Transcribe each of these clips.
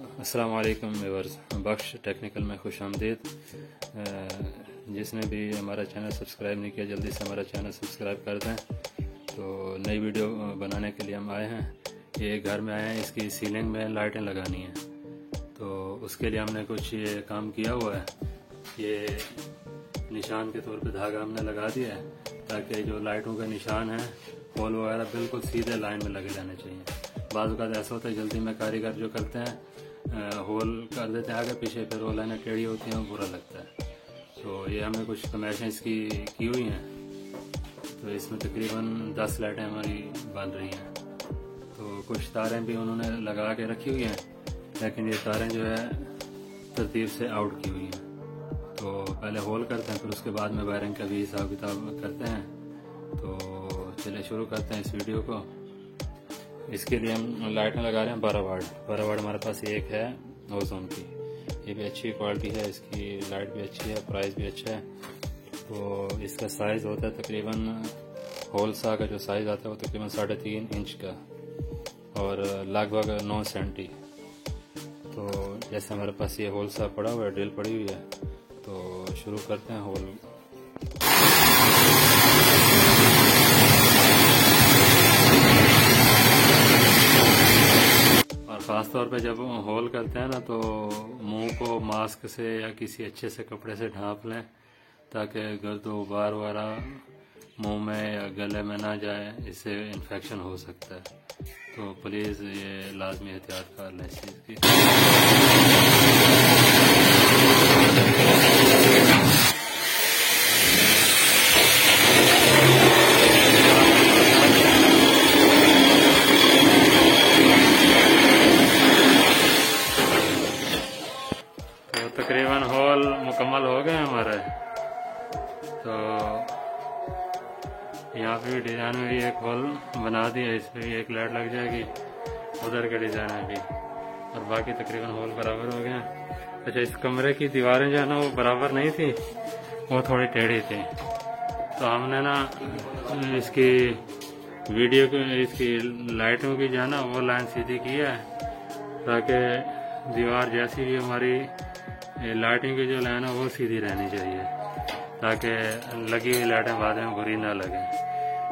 अस्सलाम वालेकुम व्यूअर्स, बख्श टेक्निकल में खुश आमदीद। जिसने भी हमारा चैनल सब्सक्राइब नहीं किया जल्दी से हमारा चैनल सब्सक्राइब कर दें। तो नई वीडियो बनाने के लिए हम आए हैं। ये घर में आए हैं, इसकी सीलिंग में लाइटें लगानी हैं, तो उसके लिए हमने कुछ ये काम किया हुआ है। ये निशान के तौर पे धागा हमने लगा दिया है ताकि जो लाइटों का निशान है, होल वगैरह बिल्कुल सीधे लाइन में लगे रहने चाहिए। बाज़ औक़ात ऐसा होता है जल्दी में कारीगर जो करते हैं होल कर देते हैं आगे पीछे, फिर वो लाइनें टेढ़ी होती हैं, वो बुरा लगता है। तो ये हमने कुछ कमेशें इसकी की हुई हैं, तो इसमें तकरीबन 10 लाइटें हमारी बन रही हैं। तो कुछ तारें भी उन्होंने लगा के रखी हुई हैं, लेकिन ये तारें जो है तरतीब से आउट की हुई हैं। तो पहले होल करते हैं, फिर उसके बाद में वायरिंग का भी हिसाब किताब करते हैं। तो चलिए शुरू करते हैं इस वीडियो को। इसके लिए हम लाइटें लगा रहे हैं 12 वाट हमारे पास एक है ओजोन की। ये भी अच्छी क्वालिटी है, इसकी लाइट भी अच्छी है, प्राइस भी अच्छा है। तो इसका साइज़ होता है तकरीबन, होल सा का जो साइज़ आता है वो तकरीबन 3.5 इंच का और लगभग 9 सेंटी। तो जैसे हमारे पास ये होल सा पड़ा हुआ है, ड्रिल पड़ी हुई है, तो शुरू करते हैं होल। ख़ास तौर पे जब होल करते हैं ना, तो मुंह को मास्क से या किसी अच्छे से कपड़े से ढांप लें ताकि गर्द गुबार वगैरह मुंह में या गले में ना जाए, इससे इन्फेक्शन हो सकता है। तो प्लीज़ ये लाजमी एहतियात कर लें इस चीज़ की। तकरीबन होल मुकम्मल हो गए हमारे। तो यहाँ पे भी डिज़ाइन में भी एक होल बना दिया, इस पर भी एक लाइट लग जाएगी, उधर के डिज़ाइन में भी, और बाकी तकरीबन होल बराबर हो गए। अच्छा, इस कमरे की दीवारें जो है ना वो बराबर नहीं थी, वो थोड़ी टेढ़ी थी। तो हमने ना इसकी वीडियो की, इसकी लाइटों की जो है ना वो लाइन सीधी की है ताकि दीवार जैसी भी हमारी लाइटिंग की जो लाइन है वो सीधी रहनी चाहिए, ताकि लगी हुई लाइटें बाद में बुरी ना लगे।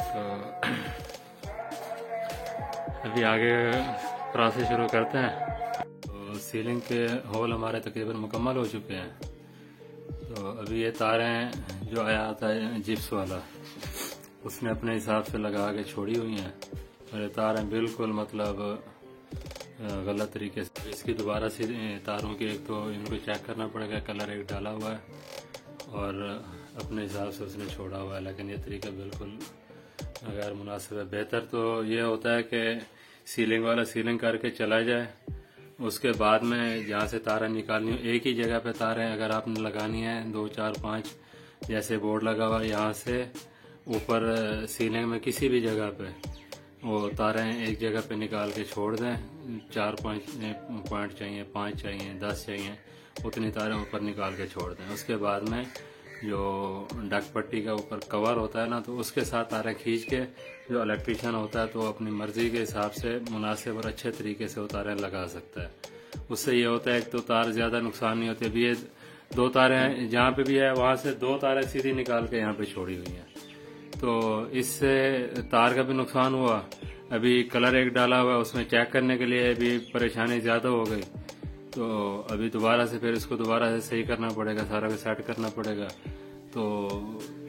तो अभी आगे प्रोसेस शुरू करते हैं। तो सीलिंग के होल हमारे तकरीबन मुकम्मल हो चुके हैं। तो अभी ये तारें जो आया आता है जिप्स वाला, उसने अपने हिसाब से लगा के छोड़ी हुई हैं, और ये तारें बिल्कुल मतलब गलत तरीके से। इसकी दोबारा से तारों की एक तो इनको चेक करना पड़ेगा, कलर एक डाला हुआ है और अपने हिसाब से उसने छोड़ा हुआ है, लेकिन ये तरीका बिल्कुल गैर मुनासिब है। बेहतर तो ये होता है कि सीलिंग वाला सीलिंग करके चला जाए, उसके बाद में जहाँ से तारें निकालनी हो एक ही जगह पे तारें अगर आपने लगानी है 2, 4, 5 जैसे बोर्ड लगा हुआ, यहाँ से ऊपर सीलिंग में किसी भी जगह पे वो तारें एक जगह पे निकाल के छोड़ दें। 4-5 पॉइंट चाहिए, 5 चाहिए, 10 चाहिए, उतनी तारें ऊपर निकाल के छोड़ दें। उसके बाद में जो डक पट्टी का ऊपर कवर होता है ना, तो उसके साथ तारें खींच के जो इलेक्ट्रीशियन होता है तो अपनी मर्जी के हिसाब से मुनासिब और अच्छे तरीके से वो तारें लगा सकता है। उससे ये होता है कि तो तार ज़्यादा नुकसान नहीं होते। अभी ये 2 तारें जहाँ पे भी है वहाँ से 2 तारें सीधी निकाल के यहाँ पे छोड़ी हुई हैं, तो इससे तार का भी नुकसान हुआ। अभी कलर एक डाला हुआ, उसमें चेक करने के लिए अभी परेशानी ज़्यादा हो गई, तो अभी दोबारा से फिर इसको दोबारा से सही करना पड़ेगा, सारा को सेट करना पड़ेगा। तो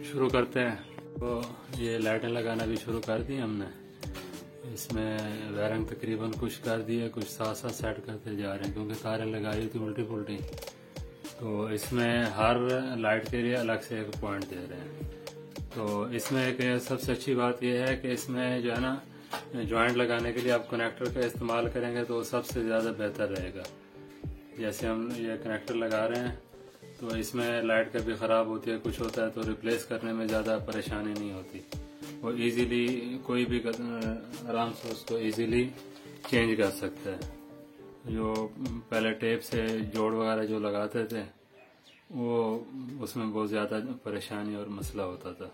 शुरू करते हैं। तो ये लाइटें लगाना भी शुरू कर दी हमने। इसमें वायरिंग तकरीबन कुछ कर दी है, कुछ साथ साथ सेट करते जा रहे हैं, क्योंकि तारें लगाई थी उल्टी पुल्टी। तो इसमें हर लाइट के लिए अलग से एक पॉइंट दे रहे हैं। तो इसमें एक सबसे अच्छी बात यह है कि इसमें जो है ना जॉइंट लगाने के लिए आप कनेक्टर का इस्तेमाल करेंगे तो सबसे ज़्यादा बेहतर रहेगा। जैसे हम ये कनेक्टर लगा रहे हैं, तो इसमें लाइट का भी ख़राब होती है, कुछ होता है, तो रिप्लेस करने में ज़्यादा परेशानी नहीं होती। वो इजीली कोई भी आराम से उसको इजीली चेंज कर सकता है। जो पहले टेप से जोड़ वगैरह जो लगाते थे, वो उसमें बहुत ज़्यादा परेशानी और मसला होता था,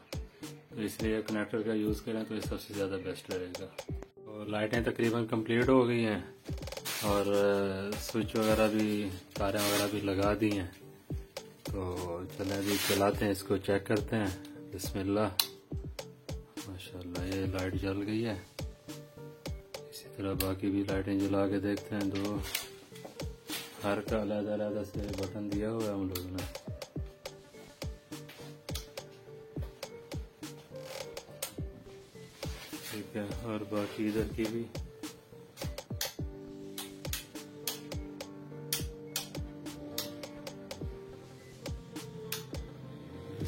तो इसलिए कनेक्टर का यूज़ करें तो ये सबसे ज़्यादा बेस्ट रहेगा। तो लाइटें तकरीबन कंप्लीट हो गई हैं। और स्विच वगैरह भी, तारें वगैरह भी लगा दी हैं। तो चलें अभी चलाते हैं, इसको चेक करते हैं। बिस्मिल्लाह, माशाल्लाह ये लाइट जल गई है। इसी तरह बाकी भी लाइटें जला के देखते हैं। दो हर का अलग-अलग से बटन दिया हुआ है हम लोगों ने। ठीक है, और बाकी इधर की भी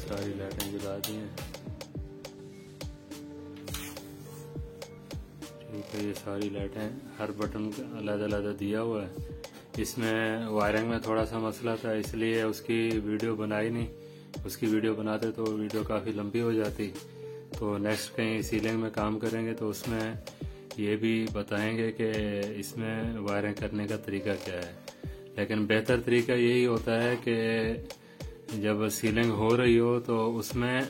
सारी लाइटें जला दी हैं। ठीक है, ये सारी लाइटें हर बटन का अलग-अलग दिया हुआ है। इसमें वायरिंग में थोड़ा सा मसला था, इसलिए उसकी वीडियो बनाई नहीं। उसकी वीडियो बनाते तो वीडियो काफ़ी लंबी हो जाती। तो नेक्स्ट कहीं सीलिंग में काम करेंगे तो उसमें ये भी बताएंगे कि इसमें वायरिंग करने का तरीका क्या है। लेकिन बेहतर तरीका यही होता है कि जब सीलिंग हो रही हो तो उसमें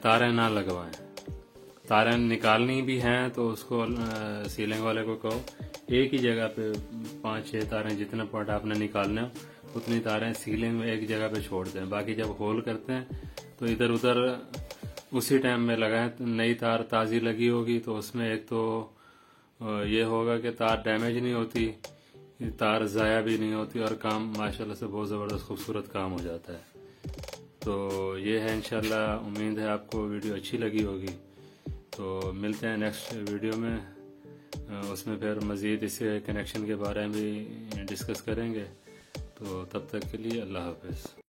तारें ना लगवाएं। तारें निकालनी भी हैं तो उसको सीलिंग वाले को कहो एक ही जगह पे 5-6 तारें, जितने पॉइंट आपने निकालने हो उतनी तारें सीलिंग में एक जगह पे छोड़ दें। बाकी जब होल करते हैं तो इधर उधर उसी टाइम में लगाएं। नई तार ताज़ी लगी होगी तो उसमें एक तो ये होगा कि तार डैमेज नहीं होती, तार ज़ाया भी नहीं होती, और काम माशाल्लाह से बहुत ज़बरदस्त खूबसूरत काम हो जाता है। तो ये है, इंशाल्लाह उम्मीद है आपको वीडियो अच्छी लगी होगी। तो मिलते हैं नेक्स्ट वीडियो में, उसमें फिर मज़ीद इसे कनेक्शन के बारे में भी डिस्कस करेंगे। तो तब तक के लिए अल्लाह हाफ़िज़।